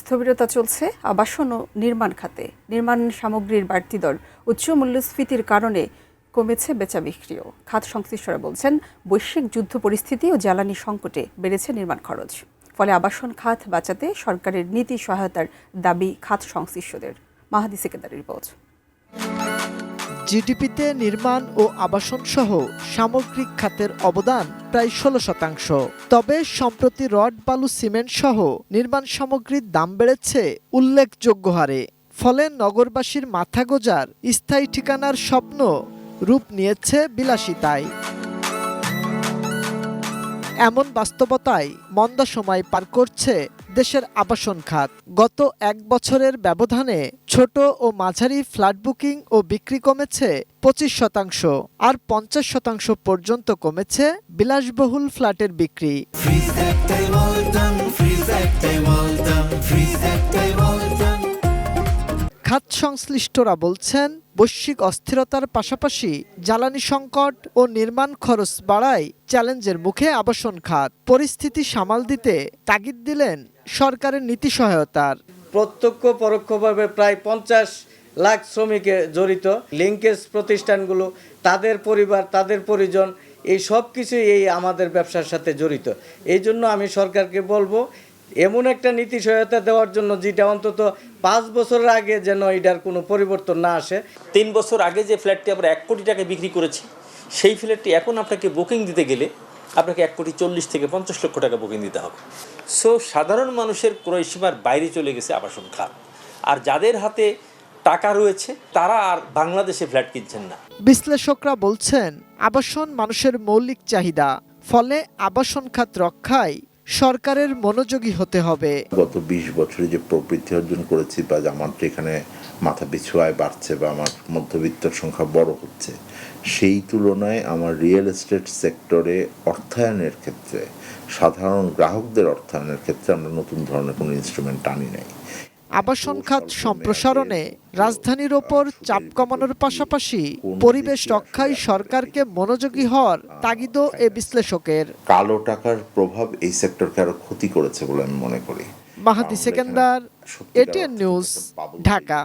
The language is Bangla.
স্থবিরতা চলছে আবাসন ও নির্মাণ খাতে। নির্মাণ সামগ্রীর বাড়তি দর, উচ্চ মূল্যস্ফীতির কারণে কমেছে বেচা বিক্রিও। খাত সংশ্লিষ্টরা বলছেন, বৈশ্বিক যুদ্ধ পরিস্থিতি ও জ্বালানি সংকটে বেড়েছে নির্মাণ খরচ। ফলে আবাসন খাত বাঁচাতে সরকারের নীতি সহায়তার দাবি খাত সংশ্লিষ্টদের। মাহাদি সেকেন্দারের রিপোর্ট। জিডিপিতে নির্মাণ ও আবাসন সহ সামগ্রিক খাতের অবদান প্রায় 16%। তবে সম্প্রতি রড, বালু, সিমেন্ট সহ নির্মাণ সামগ্রীর দাম বেড়েছে উল্লেখযোগ্য হারে। ফলে নগরবাসীর মাথা গোঁজার স্থায়ী ঠিকানার স্বপ্ন রূপ নিয়েছে বিলাসিতায়। এমন বাস্তবতায় মন্দা সময় পার করছে দেশের আবাসন খাত। গত এক বছরের ব্যবধানে ছোট ও মাঝারি ফ্ল্যাট বুকিং ও বিক্রি কমেছে 25%, আর 50% পর্যন্ত কমেছে বিলাসবহুল ফ্ল্যাটের বিক্রি। খাত সংশ্লিষ্টরা বলছেন, বৈশ্বিক অস্থিরতার পাশাপাশি জ্বালানি সংকট ও নির্মাণ খরচ বাড়ায় চ্যালেঞ্জের মুখে আবাসন খাত। পরিস্থিতি সামাল দিতে তাগিদ দিলেন সরকারের নীতি সহায়তার। প্রত্যক্ষ পরোক্ষভাবে প্রায় 50 লাখ শ্রমিকে জড়িত। লিঙ্কেজ প্রতিষ্ঠানগুলো, তাদের পরিবার, তাদের পরিজন, এই সব কিছুই এই আমাদের ব্যবসার সাথে জড়িত। এই জন্য আমি সরকারকে বলবো, এমন একটা নীতি সহায়তা দেওয়ার জন্য যেটা অন্তত 5 বছরের আগে যেন এটার কোনো পরিবর্তন না আসে। 3 বছর আগে যে ফ্ল্যাটটি আমরা 1 কোটি টাকায় বিক্রি করেছি, সেই ফ্ল্যাটটি এখন আপনাকে বুকিং দিতে গেলে আপনাকে 1,40,00,000 থেকে 50 লক্ষ টাকা বুকিং দিতে হবে। সো সাধারণ মানুষের ক্রয় সীমার বাইরে চলে গেছে আবাসন খাত। আর যাদের হাতে টাকা রয়েছে তারা আর বাংলাদেশে ফ্ল্যাট কিনছেন না। বিশ্লেষকরা বলছেন, আবাসন মানুষের মৌলিক চাহিদা। ফলে আবাসন খাত রক্ষায় সরকারের মনোযোগী হতে হবে। গত 20 বছরে যে প্রবৃদ্ধি অর্জন করেছি বা আমার এখানে মাথা পিছু আয় বাড়ছে বা আমার মধ্যবিত্তের সংখ্যা বড় হচ্ছে, সেই তুলনায় আমার রিয়েল এস্টেট সেক্টরে অর্থায়নের ক্ষেত্রে, সাধারণ গ্রাহকদের অর্থায়নের ক্ষেত্রে আমরা নতুন ধরনের কোনো ইনস্ট্রুমেন্ট আনি নাই। আবাসন খাত সম্প্রসারণে রাজধানীর ওপর চাপ কমানোর পাশাপাশি পরিবেশ রক্ষায় সরকারকে মনোযোগী হওয়ার তাগিদও এ বিশ্লেষকের। কালো টাকার প্রভাব এই সেক্টরকে আরো ক্ষতি করেছে বলে আমি মনে করি। মাহাদি সেকেন্দার, এটিএন নিউজ, ঢাকা।